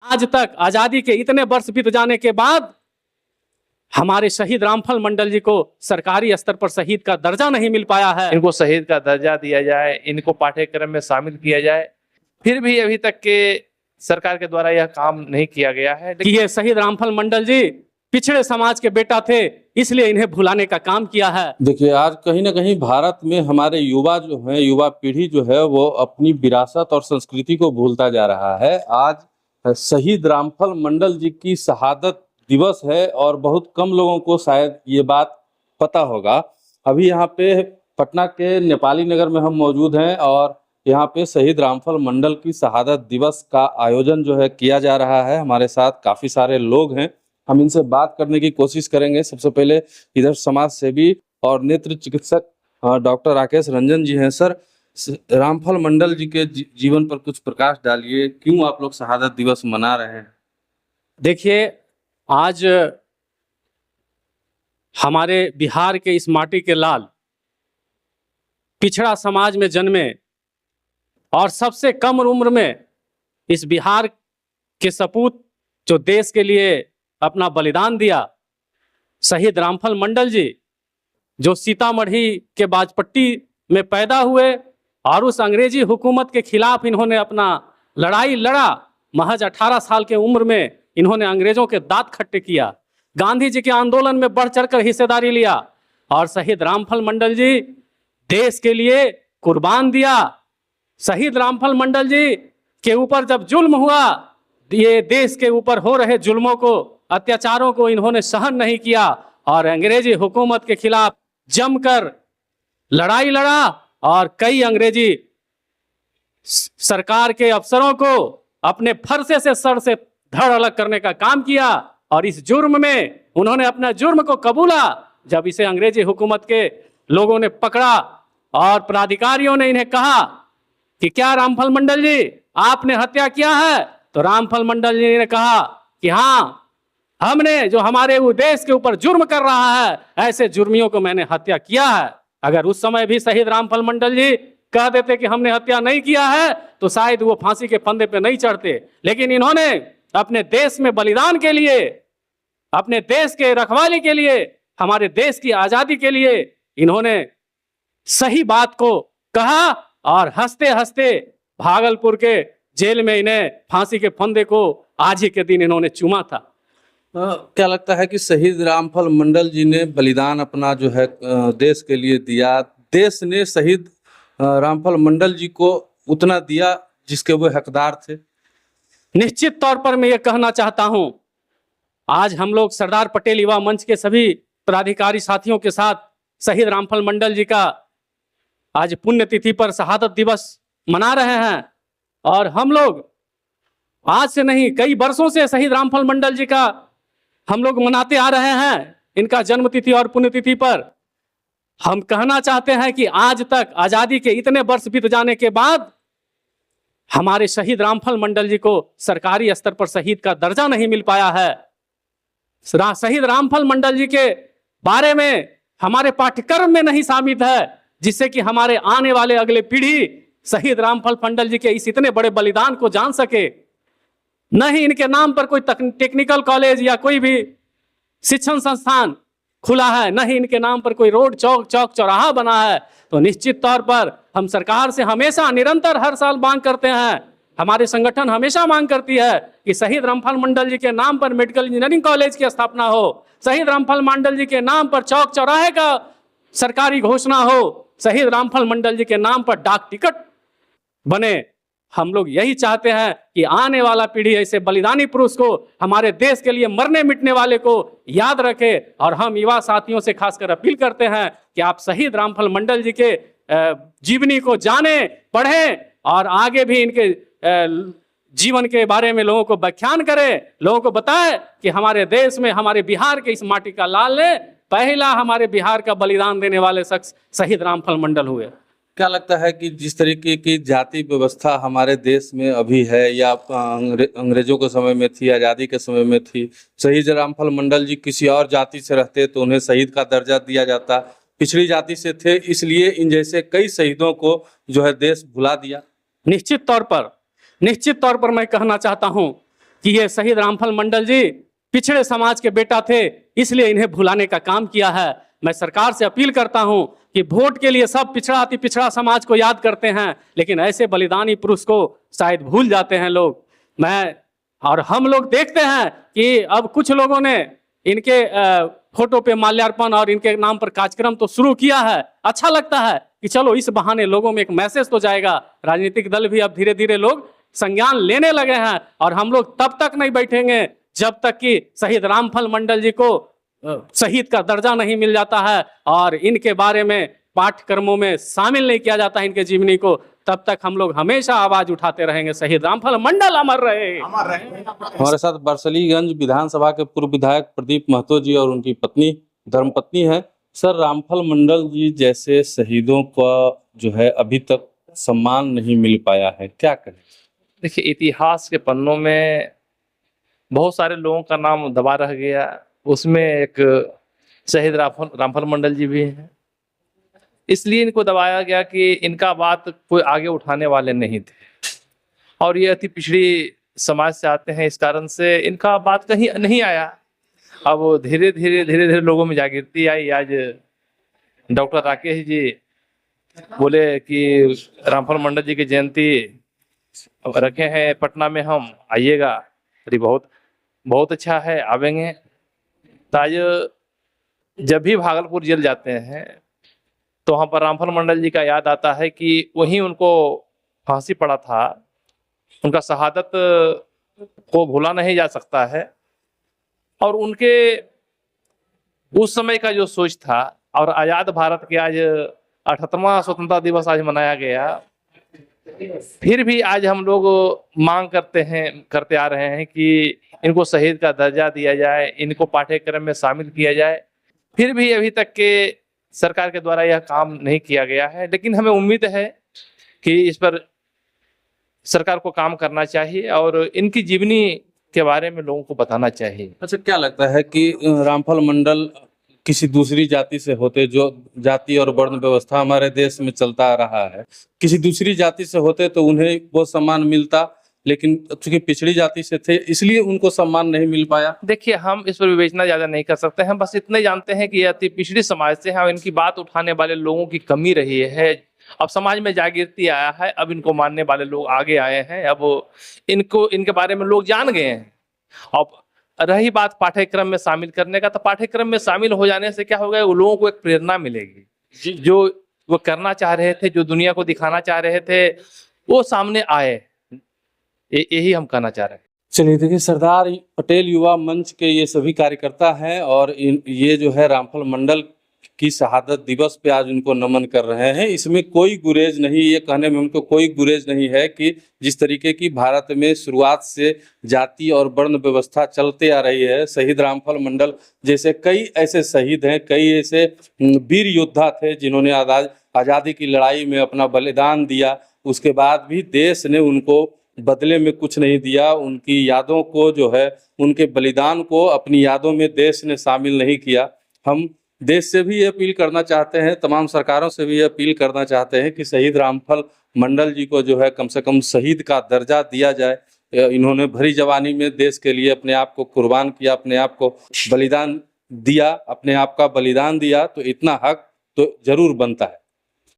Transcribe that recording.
आज तक आजादी के इतने वर्ष बीत जाने के बाद हमारे शहीद रामफल मंडल जी को सरकारी स्तर पर शहीद का दर्जा नहीं मिल पाया है। इनको शहीद का दर्जा दिया जाए, इनको पाठ्यक्रम में शामिल किया जाए, फिर भी अभी तक के सरकार के द्वारा यह काम नहीं किया गया है कि ये शहीद रामफल मंडल जी पिछड़े समाज के बेटा थे, इसलिए इन्हें भुलाने का काम किया है। देखिए, आज कहीं ना कहीं भारत में हमारे युवा जो है, युवा पीढ़ी जो है, वो अपनी विरासत और संस्कृति को भूलता जा रहा है। आज शहीद रामफल मंडल जी की शहादत दिवस है और बहुत कम लोगों को शायद ये बात पता होगा। अभी यहाँ पे पटना के नेपाली नगर में हम मौजूद हैं और यहाँ पे शहीद रामफल मंडल की शहादत दिवस का आयोजन जो है किया जा रहा है। हमारे साथ काफ़ी सारे लोग हैं, हम इनसे बात करने की कोशिश करेंगे। सबसे पहले इधर समाज सेवी और नेत्र चिकित्सक डॉक्टर राकेश रंजन जी हैं। सर, रामफल मंडल जी के जीवन पर कुछ प्रकाश डालिए, क्यों आप लोग शहादत दिवस मना रहे हैं? देखिए, आज हमारे बिहार के इस माटी के लाल पिछड़ा समाज में जन्मे और सबसे कम उम्र में इस बिहार के सपूत जो देश के लिए अपना बलिदान दिया, शहीद रामफल मंडल जी, जो सीतामढ़ी के बाजपट्टी में पैदा हुए और उस अंग्रेजी हुकूमत के खिलाफ इन्होंने अपना लड़ाई लड़ा। महज 18 साल के उम्र में इन्होंने अंग्रेजों के दांत खट्टे किया, गांधी जी के आंदोलन में बढ़ चढ़कर हिस्सेदारी लिया और शहीद रामफल मंडल जी देश के लिए कुर्बान दिया। शहीद रामफल मंडल जी के ऊपर जब जुल्म हुआ, ये देश के ऊपर हो रहे जुल्मों को, अत्याचारों को इन्होंने सहन नहीं किया और अंग्रेजी हुकूमत के खिलाफ जमकर लड़ाई लड़ा और कई अंग्रेजी सरकार के अफसरों को अपने फरसे से सर से धड़ अलग करने का काम किया और इस जुर्म में उन्होंने अपना जुर्म को कबूला। जब इसे अंग्रेजी हुकूमत के लोगों ने पकड़ा और प्राधिकारियों ने इन्हें कहा कि क्या रामफल मंडल जी आपने हत्या किया है, तो रामफल मंडल जी ने कहा कि हाँ, हमने जो हमारे देश के ऊपर जुर्म कर रहा है, ऐसे जुर्मियों को मैंने हत्या किया है। अगर उस समय भी शहीद रामफल मंडल जी कह देते कि हमने हत्या नहीं किया है, तो शायद वो फांसी के फंदे पे नहीं चढ़ते। लेकिन इन्होंने अपने देश में बलिदान के लिए, अपने देश के रखवाली के लिए, हमारे देश की आजादी के लिए इन्होंने सही बात को कहा और हंसते हंसते भागलपुर के जेल में इन्हें फांसी के फंदे को आज ही के दिन इन्होंने चूमा था। क्या लगता है कि शहीद रामफल मंडल जी ने बलिदान अपना जो है देश के लिए दिया, देश ने शहीद रामफल मंडल जी को उतना दिया जिसके वो हकदार थे? निश्चित तौर पर मैं ये कहना चाहता हूं, आज हम लोग सरदार पटेल युवा मंच के सभी पदाधिकारी साथियों के साथ शहीद रामफल मंडल जी का आज पुण्यतिथि पर शहादत दिवस मना रहे हैं और हम लोग आज से नहीं, कई वर्षों से शहीद रामफल मंडल जी का हम लोग मनाते आ रहे हैं। इनका जन्मतिथि और पुण्यतिथि पर हम कहना चाहते हैं कि आज तक आजादी के इतने वर्ष बीत जाने के बाद हमारे शहीद रामफल मंडल जी को सरकारी स्तर पर शहीद का दर्जा नहीं मिल पाया है। शहीद रामफल मंडल जी के बारे में हमारे पाठ्यक्रम में नहीं शामिल है, जिससे कि हमारे आने वाले अगले पीढ़ी शहीद रामफल मंडल जी के इस इतने बड़े बलिदान को जान सके। न ही इनके नाम पर कोई टेक्निकल कॉलेज या कोई भी शिक्षण संस्थान खुला है, न ही इनके नाम पर कोई रोड चौक चौराहा बना है। तो निश्चित तौर पर हम सरकार से हमेशा निरंतर हर साल मांग करते हैं, हमारे संगठन हमेशा मांग करती है कि शहीद रामफल मंडल जी के नाम पर मेडिकल इंजीनियरिंग कॉलेज की स्थापना हो, शहीद रामफल मंडल जी के नाम पर चौक चौराहे का सरकारी घोषणा हो, शहीद रामफल मंडल जी के नाम पर डाक टिकट बने। हम लोग यही चाहते हैं कि आने वाला पीढ़ी ऐसे बलिदानी पुरुष को, हमारे देश के लिए मरने मिटने वाले को याद रखे। और हम युवा साथियों से खासकर अपील करते हैं कि आप शहीद रामफल मंडल जी के जीवनी को जाने, पढ़ें और आगे भी इनके जीवन के बारे में लोगों को व्याख्यान करें, लोगों को बताएं कि हमारे देश में, हमारे बिहार के इस माटी का लाल ने पहला हमारे बिहार का बलिदान देने वाले शख्स शहीद रामफल मंडल हुए। क्या लगता है कि जिस तरीके की जाति व्यवस्था हमारे देश में अभी है या अंग्रेजों के समय में थी, आज़ादी के समय में थी, शहीद रामफल मंडल जी किसी और जाति से रहते तो उन्हें शहीद का दर्जा दिया जाता, पिछड़ी जाति से थे इसलिए इन जैसे कई शहीदों को जो है देश भुला दिया। निश्चित तौर पर मैं कहना चाहता हूं कि ये शहीद रामफल मंडल जी पिछड़े समाज के बेटा थे, इसलिए इन्हें भुलाने का काम किया है। मैं सरकार से अपील करता हूं कि वोट के लिए सब पिछड़ा अति पिछड़ा समाज को याद करते हैं, लेकिन ऐसे बलिदानी पुरुष को शायद भूल जाते हैं लोग। और हम लोग देखते हैं कि अब कुछ लोगों ने इनके फोटो पे माल्यार्पण और इनके नाम पर कार्यक्रम तो शुरू किया है। अच्छा लगता है कि चलो इस बहाने लोगों में एक मैसेज तो जाएगा। राजनीतिक दल भी अब धीरे धीरे लोग संज्ञान लेने लगे हैं, और हम लोग तब तक नहीं बैठेंगे जब तक कि शहीद रामफल मंडल जी को शहीद का दर्जा नहीं मिल जाता है और इनके बारे में पाठ्यक्रमों में शामिल नहीं किया जाता है इनके जीवनी को। तब तक हम लोग हमेशा आवाज उठाते रहेंगे, शहीद रामफल मंडल अमर रहे। हमारे साथ बरसलीगंज विधानसभा के पूर्व विधायक प्रदीप महतो जी और उनकी पत्नी धर्मपत्नी है। सर, रामफल मंडल जी जैसे शहीदों का जो है अभी तक सम्मान नहीं मिल पाया है, क्या करें? देखिए, इतिहास के पन्नों में बहुत सारे लोगों का नाम दबा रह गया, उसमें एक शहीद रामफल मंडल जी भी हैं। इसलिए इनको दबाया गया कि इनका बात कोई आगे उठाने वाले नहीं थे, और ये अति पिछड़ी समाज से आते हैं, इस कारण से इनका बात कहीं नहीं आया। अब धीरे धीरे लोगों में जागृति आई। आज डॉक्टर राकेश जी बोले कि रामफल मंडल जी की जयंती रखे हैं पटना में, हम आइएगा। अरे बहुत अच्छा है, आवेंगे। तो आज जब भी भागलपुर जेल जाते हैं तो वहाँ पर रामफल मंडल जी का याद आता है कि वहीं उनको फांसी पड़ा था। उनका शहादत को भूला नहीं जा सकता है, और उनके उस समय का जो सोच था, और आज़ाद भारत के आज 78वां स्वतंत्रता दिवस आज मनाया गया, फिर भी आज हम लोग मांग करते आ रहे हैं कि इनको शहीद का दर्जा दिया जाए, इनको पाठ्यक्रम में शामिल किया जाए। फिर भी अभी तक के सरकार के द्वारा यह काम नहीं किया गया है, लेकिन हमें उम्मीद है कि इस पर सरकार को काम करना चाहिए और इनकी जीवनी के बारे में लोगों को बताना चाहिए। अच्छा, क्या लगता है कि रामफल मंडल किसी दूसरी जाति से होते, जो जाति और वर्ण व्यवस्था हमारे देश में चलता आ रहा है, किसी दूसरी जाति से होते तो उन्हें वो सम्मान मिलता, लेकिन चूंकि पिछड़ी जाति से थे इसलिए उनको सम्मान नहीं मिल पाया? देखिए, हम इस पर विवेचना ज्यादा नहीं कर सकते हैं। बस इतने जानते हैं कि अति पिछड़ी समाज से हैं, इनकी बात उठाने वाले लोगों की कमी रही है। अब समाज में जागृति आया है, अब इनको मानने वाले लोग आगे आए हैं, अब इनके बारे में लोग जान गए हैं। अब रही बात पाठ्यक्रम में शामिल करने का, तो पाठ्यक्रम में शामिल हो जाने से क्या होगा, वो लोगों को एक प्रेरणा मिलेगी। जो वो करना चाह रहे थे, जो दुनिया को दिखाना चाह रहे थे, वो सामने आए। यही हम कहना चाह रहे हैं। चलिए, देखिए, सरदार पटेल युवा मंच के ये सभी कार्यकर्ता हैं और ये जो है रामफल मंडल की शहादत दिवस पे आज उनको नमन कर रहे हैं। इसमें कोई गुरेज नहीं, ये कहने में उनको कोई गुरेज नहीं है कि जिस तरीके की भारत में शुरुआत से जाति और वर्ण व्यवस्था चलते आ रही है, शहीद रामफल मंडल जैसे कई ऐसे शहीद हैं, कई ऐसे वीर योद्धा थे जिन्होंने आज़ादी की लड़ाई में अपना बलिदान दिया। उसके बाद भी देश ने उनको बदले में कुछ नहीं दिया। उनकी यादों को जो है, उनके बलिदान को अपनी यादों में देश ने शामिल नहीं किया। हम देश से भी ये अपील करना चाहते हैं, तमाम सरकारों से भी ये अपील करना चाहते हैं कि शहीद रामफल मंडल जी को जो है कम से कम शहीद का दर्जा दिया जाए। इन्होंने भरी जवानी में देश के लिए अपने आप को कुर्बान किया, अपने आप को बलिदान दिया, अपने आप का बलिदान दिया, तो इतना हक तो जरूर बनता है।